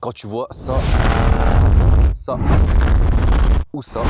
Quand tu vois ça ou ça,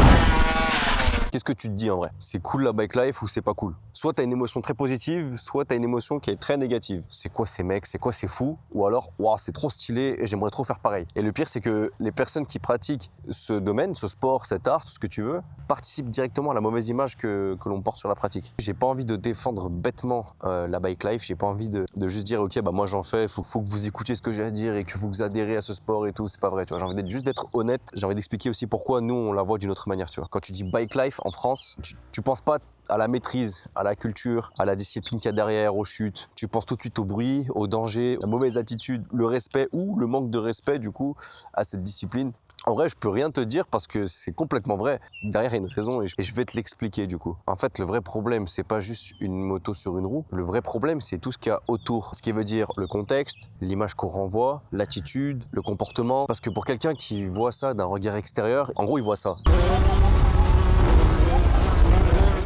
qu'est-ce que tu te dis en vrai? C'est cool la bike life ou c'est pas cool? Soit t'as une émotion très positive, soit t'as une émotion qui est très négative. C'est quoi ces mecs? C'est quoi ces fous? Ou alors, waouh, c'est trop stylé et j'aimerais trop faire pareil. Et le pire, c'est que les personnes qui pratiquent ce domaine, ce sport, cet art, tout ce que tu veux, participent directement à la mauvaise image que l'on porte sur la pratique. J'ai pas envie de défendre bêtement la bike life. J'ai pas envie de juste dire, ok, bah moi j'en fais, faut que vous écoutiez ce que j'ai à dire et que vous adhérez à ce sport et tout. C'est pas vrai, tu vois. J'ai envie juste d'être honnête. J'ai envie d'expliquer aussi pourquoi nous on la voit d'une autre manière, tu vois. Quand tu dis bike life en France, tu penses pas à la maîtrise, à la culture, à la discipline qu'il y a derrière, aux chutes. Tu penses tout de suite au bruit, au danger, la mauvaise attitude, le respect ou le manque de respect du coup à cette discipline. En vrai, je peux rien te dire parce que c'est complètement vrai. Derrière, il y a une raison et je vais te l'expliquer du coup. En fait, le vrai problème, c'est pas juste une moto sur une roue. Le vrai problème, c'est tout ce qu'il y a autour. Ce qui veut dire le contexte, l'image qu'on renvoie, l'attitude, le comportement. Parce que pour quelqu'un qui voit ça d'un regard extérieur, en gros, il voit ça.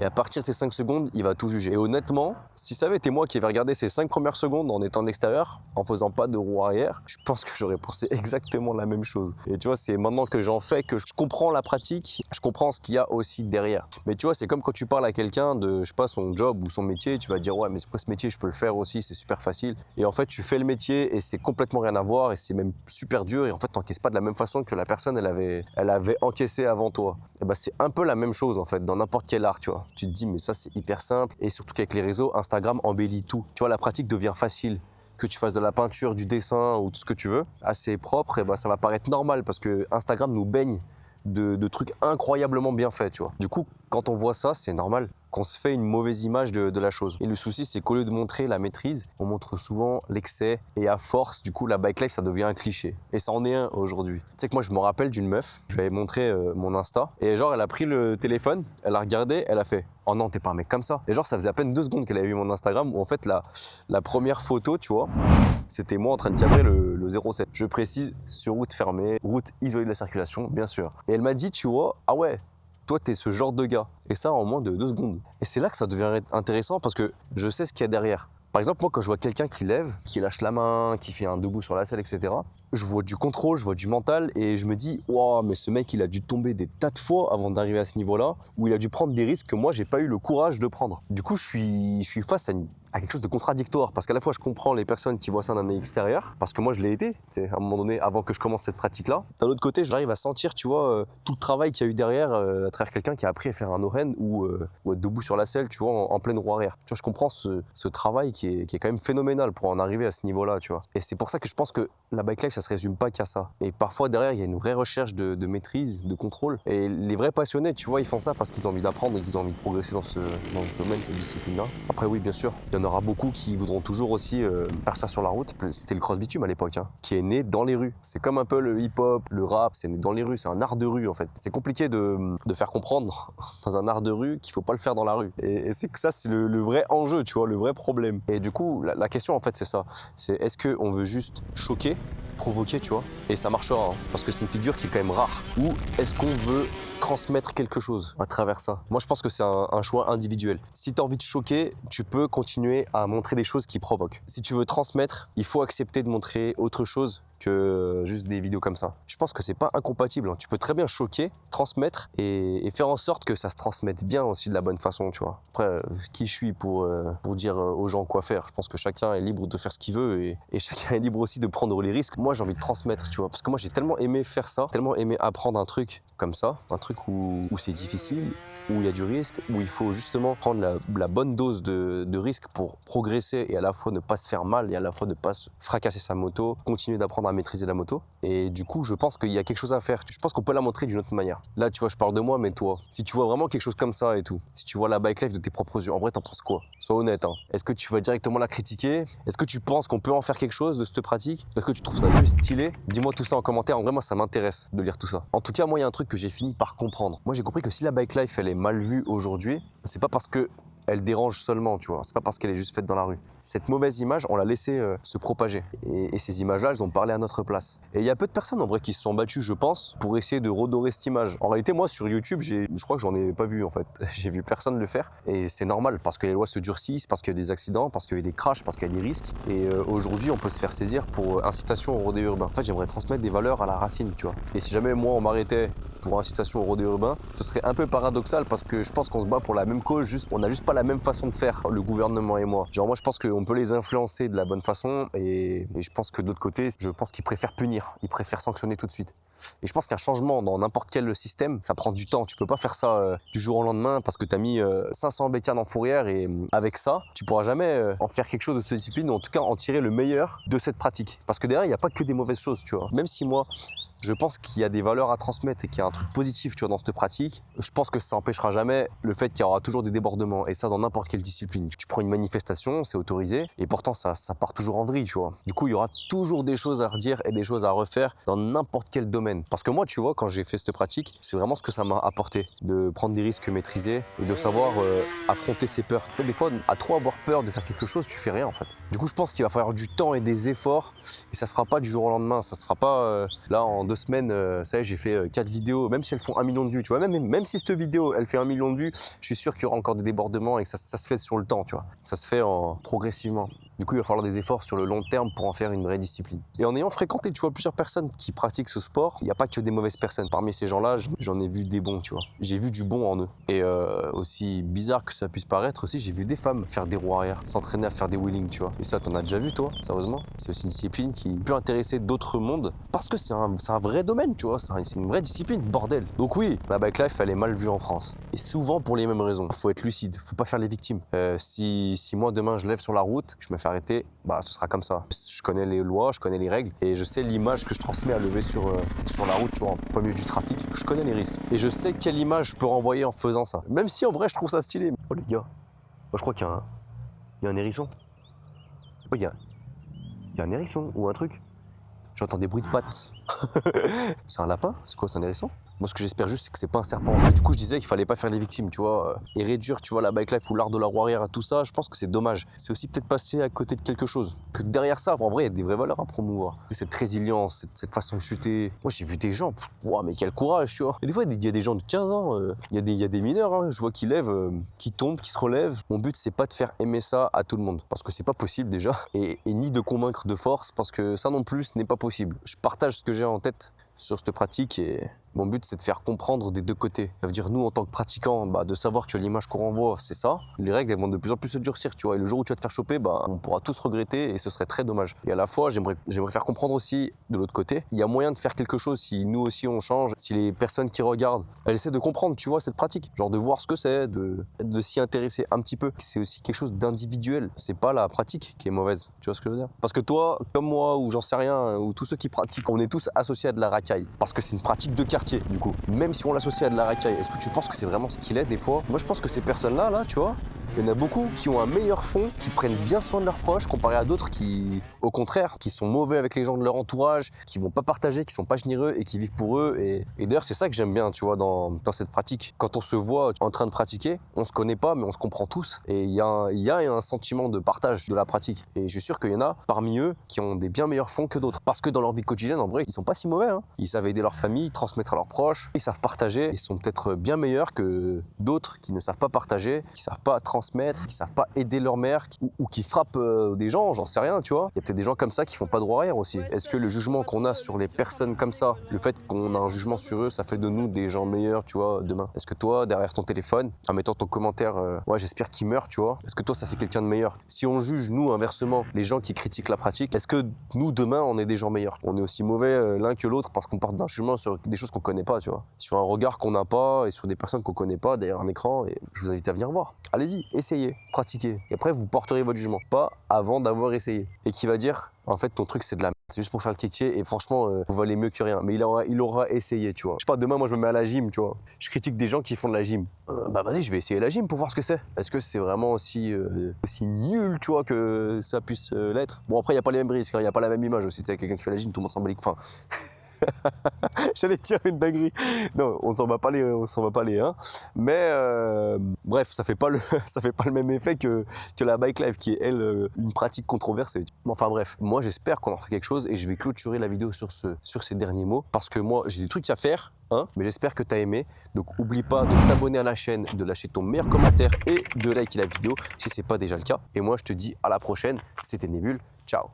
Et à partir de ces 5 secondes, il va tout juger. Et honnêtement, si ça avait été moi qui avais regardé ces 5 premières secondes en étant de l'extérieur, en faisant pas de roue arrière, je pense que j'aurais pensé exactement la même chose. Et tu vois, c'est maintenant que j'en fais que je comprends la pratique, je comprends ce qu'il y a aussi derrière. Mais tu vois, c'est comme quand tu parles à quelqu'un de, je sais pas, son job ou son métier, tu vas dire ouais, mais c'est quoi ce métier, je peux le faire aussi, c'est super facile. Et en fait, tu fais le métier et c'est complètement rien à voir et c'est même super dur. Et en fait, t'encaisses pas de la même façon que la personne, elle avait encaissé avant toi. Et ben, c'est un peu la même chose en fait dans n'importe quel art, tu vois. Tu te dis mais ça c'est hyper simple et surtout qu'avec les réseaux, Instagram embellit tout. Tu vois, la pratique devient facile. Que tu fasses de la peinture, du dessin ou tout ce que tu veux, assez propre, et ben ça va paraître normal parce que Instagram nous baigne de trucs incroyablement bien faits, tu vois. Du coup, quand on voit ça, c'est normal qu'on se fait une mauvaise image de la chose. Et le souci, c'est qu'au lieu de montrer la maîtrise, on montre souvent l'excès. Et à force, du coup, la bike life, ça devient un cliché. Et ça en est un aujourd'hui. Tu sais que moi, je me rappelle d'une meuf, je lui avais montré mon Insta. Et genre, elle a pris le téléphone, elle a regardé, elle a fait « Oh non, t'es pas un mec comme ça ». Et genre, ça faisait à peine 2 secondes qu'elle avait vu mon Instagram, où en fait, la première photo, tu vois, c'était moi en train de tirer le 07. Je précise, sur route fermée, route isolée de la circulation, bien sûr. Et elle m'a dit, tu vois, ah ouais, toi, t'es ce genre de gars. Et ça en moins de 2 secondes. Et c'est là que ça devient intéressant parce que je sais ce qu'il y a derrière. Par exemple, moi, quand je vois quelqu'un qui lève, qui lâche la main, qui fait un debout sur la selle, etc., je vois du contrôle, je vois du mental et je me dis, waouh, mais ce mec, il a dû tomber des tas de fois avant d'arriver à ce niveau-là, où il a dû prendre des risques que moi, j'ai pas eu le courage de prendre. Du coup, je suis face à quelque chose de contradictoire parce qu'à la fois, je comprends les personnes qui voient ça d'un œil extérieur, parce que moi, je l'ai été, tu sais, à un moment donné, avant que je commence cette pratique-là. D'un autre côté, j'arrive à sentir, tu vois, tout le travail qu'il y a eu derrière, à travers quelqu'un qui a appris à faire un no-hand ou être debout sur la selle, tu vois, en pleine roue arrière. Tu vois, je comprends ce travail qui est quand même phénoménal pour en arriver à ce niveau-là, tu vois. Et c'est pour ça que je pense que la bike life, ça se résume pas qu'à ça. Et parfois, derrière, il y a une vraie recherche de maîtrise, de contrôle. Et les vrais passionnés, tu vois, ils font ça parce qu'ils ont envie d'apprendre et qu'ils ont envie de progresser dans ce domaine, cette discipline-là. Après, oui, bien sûr, il y en aura beaucoup qui voudront toujours aussi faire ça sur la route. C'était le cross bitume à l'époque, hein, qui est né dans les rues. C'est comme un peu le hip-hop, le rap, c'est né dans les rues, c'est un art de rue en fait. C'est compliqué de faire comprendre dans un art de rue qu'il faut pas le faire dans la rue. Et c'est que ça, c'est le vrai enjeu, tu vois, le vrai problème. Et du coup, la question en fait, c'est ça. C'est est-ce qu'on veut juste choquer, provoquer, tu vois, et ça marchera, hein, parce que c'est une figure qui est quand même rare. Ou est-ce qu'on veut transmettre quelque chose à travers ça? Moi, je pense que c'est un choix individuel. Si tu as envie de choquer, tu peux continuer à montrer des choses qui provoquent. Si tu veux transmettre, il faut accepter de montrer autre chose que juste des vidéos comme ça. Je pense que c'est pas incompatible, hein. Tu peux très bien choquer, transmettre et faire en sorte que ça se transmette bien aussi de la bonne façon, tu vois. Après, qui je suis pour dire aux gens quoi faire? Je pense que chacun est libre de faire ce qu'il veut et chacun est libre aussi de prendre les risques. Moi, j'ai envie de transmettre, tu vois, parce que moi, j'ai tellement aimé faire ça, tellement aimé apprendre un truc comme ça, un truc où c'est difficile, où il y a du risque, où il faut justement prendre la bonne dose de risque pour progresser et à la fois ne pas se faire mal et à la fois ne pas se fracasser sa moto, continuer d'apprendre à maîtriser la moto. Et du coup, je pense qu'il y a quelque chose à faire. Je pense qu'on peut la montrer d'une autre manière. Là, tu vois, je parle de moi, mais toi, si tu vois vraiment quelque chose comme ça et tout, si tu vois la bike life de tes propres yeux, en vrai, t'en penses quoi? Sois honnête, hein. Est-ce que tu vas directement la critiquer? Est-ce que tu penses qu'on peut en faire quelque chose de cette pratique? Est-ce que tu trouves ça juste stylé? Dis-moi tout ça en commentaire. En vrai, moi, ça m'intéresse de lire tout ça. En tout cas, moi, il y a un truc que j'ai fini par comprendre. Moi, j'ai compris que si la bike life, elle est mal vue aujourd'hui, c'est pas parce que elle dérange seulement, tu vois. C'est pas parce qu'elle est juste faite dans la rue. Cette mauvaise image, on l'a laissée se propager. Et ces images-là, elles ont parlé à notre place. Et il y a peu de personnes en vrai qui se sont battues, je pense, pour essayer de redorer cette image. En réalité, moi sur YouTube, je crois que j'en ai pas vu en fait. J'ai vu personne le faire. Et c'est normal parce que les lois se durcissent, parce qu'il y a des accidents, parce qu'il y a des crashs, parce qu'il y a des risques. Et aujourd'hui, on peut se faire saisir pour incitation au rodéo urbain. En fait, j'aimerais transmettre des valeurs à la racine, tu vois. Et si jamais moi on m'arrêtait pour incitation au rodéo urbain, ce serait un peu paradoxal parce que je pense qu'on se bat pour la même cause, juste on n'a juste pas la même façon de faire, le gouvernement et moi. Genre moi je pense qu'on peut les influencer de la bonne façon et je pense que d'autre côté, je pense qu'ils préfèrent punir, ils préfèrent sanctionner tout de suite. Et je pense qu'un changement dans n'importe quel système, ça prend du temps. Tu peux pas faire ça du jour au lendemain parce que tu as mis 500 bécanes en fourrière et avec ça, tu pourras jamais en faire quelque chose de cette discipline ou en tout cas en tirer le meilleur de cette pratique. Parce que derrière, il n'y a pas que des mauvaises choses, tu vois. Même si moi, je pense qu'il y a des valeurs à transmettre et qu'il y a un truc positif, tu vois, dans cette pratique. Je pense que ça n'empêchera jamais le fait qu'il y aura toujours des débordements et ça dans n'importe quelle discipline. Tu prends une manifestation, c'est autorisé et pourtant ça part toujours en vrille, tu vois. Du coup, il y aura toujours des choses à redire et des choses à refaire dans n'importe quel domaine. Parce que moi, tu vois, quand j'ai fait cette pratique, c'est vraiment ce que ça m'a apporté, de prendre des risques maîtrisés et de savoir affronter ses peurs. Tu sais, des fois, à trop avoir peur de faire quelque chose, tu fais rien en fait. Du coup, je pense qu'il va falloir du temps et des efforts et ça se fera pas du jour au lendemain. Ça se fera pas là en 2 semaines. Ça y est, j'ai fait 4 vidéos, même si elles font 1 million de vues, tu vois. Même si cette vidéo, elle fait 1 million de vues, je suis sûr qu'il y aura encore des débordements et que ça se fait sur le temps, tu vois. Ça se fait progressivement. Du coup, il va falloir des efforts sur le long terme pour en faire une vraie discipline. Et en ayant fréquenté, tu vois, plusieurs personnes qui pratiquent ce sport, il n'y a pas que des mauvaises personnes. Parmi ces gens-là, j'en ai vu des bons, tu vois. J'ai vu du bon en eux. Et aussi bizarre que ça puisse paraître aussi, j'ai vu des femmes faire des roues arrière, s'entraîner à faire des wheelings, tu vois. Et ça, t'en as déjà vu, toi, sérieusement? C'est aussi une discipline qui peut intéresser d'autres mondes parce que c'est un vrai domaine, tu vois. C'est une vraie discipline, bordel. Donc oui, la bike life, elle est mal vue en France. Et souvent pour les mêmes raisons. Faut être lucide, faut pas faire les victimes. Si moi demain je lève sur la route, je me fais arrêter, bah ce sera comme ça. Je connais les lois, je connais les règles et je sais l'image que je transmets à lever sur la route, tu vois, en plein milieu du trafic. Je connais les risques. Et je sais quelle image je peux renvoyer en faisant ça. Même si en vrai je trouve ça stylé. Oh les gars, moi, je crois qu'il y a un hérisson. Oh, il y a un hérisson ou un truc. J'entends des bruits de pattes. C'est un lapin? C'est quoi, c'est un hérisson? Moi, ce que j'espère juste, c'est que c'est pas un serpent. Et du coup, je disais qu'il fallait pas faire les victimes, tu vois, et réduire, tu vois, la bike life ou l'art de la roue arrière à tout ça. Je pense que c'est dommage. C'est aussi peut-être passer à côté de quelque chose. Que derrière ça, en vrai, il y a des vraies valeurs à promouvoir. Et cette résilience, cette façon de chuter. Moi, j'ai vu des gens, wow, mais quel courage, tu vois. Et des fois, il y a des gens de 15 ans, il y a des mineurs, hein, je vois qui lèvent, qui tombent, qui se relèvent. Mon but, c'est pas de faire aimer ça à tout le monde. Parce que c'est pas possible déjà. Et ni de convaincre de force, parce que ça non plus, ce n'est pas possible. Je partage ce que j'ai en tête sur cette pratique et mon but c'est de faire comprendre des deux côtés. Ça veut dire nous en tant que pratiquants, bah, de savoir que l'image qu'on renvoie c'est ça. Les règles elles vont de plus en plus se durcir, tu vois. Et le jour où tu vas te faire choper, bah, on pourra tous regretter et ce serait très dommage. Et à la fois j'aimerais faire comprendre aussi de l'autre côté, il y a moyen de faire quelque chose si nous aussi on change, si les personnes qui regardent, elles essaient de comprendre, tu vois, cette pratique. Genre de voir ce que c'est, de s'y intéresser un petit peu. C'est aussi quelque chose d'individuel. C'est pas la pratique qui est mauvaise, tu vois ce que je veux dire. Parce que toi, comme moi, ou j'en sais rien, ou tous ceux qui pratiquent, on est tous associés à de la racaille. Parce que c'est une pratique de quartier, du coup. Même si on l'associe à de la racaille, est-ce que tu penses que c'est vraiment ce qu'il est des fois? Moi, je pense que ces personnes-là, là, tu vois, il y en a beaucoup qui ont un meilleur fond, qui prennent bien soin de leurs proches, comparé à d'autres qui, au contraire, qui sont mauvais avec les gens de leur entourage, qui vont pas partager, qui sont pas généreux et qui vivent pour eux. Et d'ailleurs, c'est ça que j'aime bien, tu vois, dans cette pratique. Quand on se voit en train de pratiquer, on se connaît pas, mais on se comprend tous. Et il y a un sentiment de partage de la pratique. Et je suis sûr qu'il y en a parmi eux qui ont des bien meilleurs fonds que d'autres. Parce que dans leur vie quotidienne, en vrai, ils sont pas si mauvais, hein. Ils savent aider leur famille, transmettre à leurs proches, ils savent partager. Ils sont peut-être bien meilleurs que d'autres qui ne savent pas partager, qui savent pas transmettre, qui savent pas aider leur mère ou qui frappent des gens, j'en sais rien, tu vois. Il y a peut-être des gens comme ça qui font pas de roue arrière aussi. Est-ce que le jugement qu'on a sur les personnes comme ça, le fait qu'on a un jugement sur eux, ça fait de nous des gens meilleurs, tu vois, demain? Est-ce que toi, derrière ton téléphone, en mettant ton commentaire, ouais, j'espère qu'il meurt, tu vois, est-ce que toi, ça fait quelqu'un de meilleur? Si on juge, nous, inversement, les gens qui critiquent la pratique, est-ce que nous, demain, on est des gens meilleurs? On est aussi mauvais l'un que l'autre parce qu'on porte d'un jugement sur des choses qu'on connaît pas, tu vois, sur un regard qu'on n'a pas et sur des personnes qu'on connaît pas derrière un écran. Et je vous invite à venir voir. Allez-y, essayez, pratiquez. Et après, vous porterez votre jugement, pas avant d'avoir essayé. Et qui va dire, en fait, ton truc, c'est de la merde. C'est juste pour faire le kétier et franchement, vous valez mieux que rien. Mais il aura essayé, tu vois. Je sais pas, demain, moi, je me mets à la gym, tu vois. Je critique des gens qui font de la gym. Bah vas-y, je vais essayer la gym pour voir ce que c'est. Est-ce que c'est vraiment aussi nul, tu vois, que ça puisse l'être? Bon, après, il n'y a pas les mêmes risques, il n'y a pas la même image aussi. Tu sais, quelqu'un qui fait la gym, tout le monde s'en bat les couilles. Enfin, J'allais dire une dinguerie. Non, on s'en va pas les hein. Mais bref, ça fait pas le même effet que la bike life qui est elle une pratique controversée. Enfin bref, moi j'espère qu'on en fait quelque chose et je vais clôturer la vidéo sur ces derniers mots parce que moi j'ai des trucs à faire. Hein, mais j'espère que tu as aimé. Donc oublie pas de t'abonner à la chaîne, de lâcher ton meilleur commentaire et de liker la vidéo si c'est pas déjà le cas. Et moi je te dis à la prochaine. C'était Nebule. Ciao.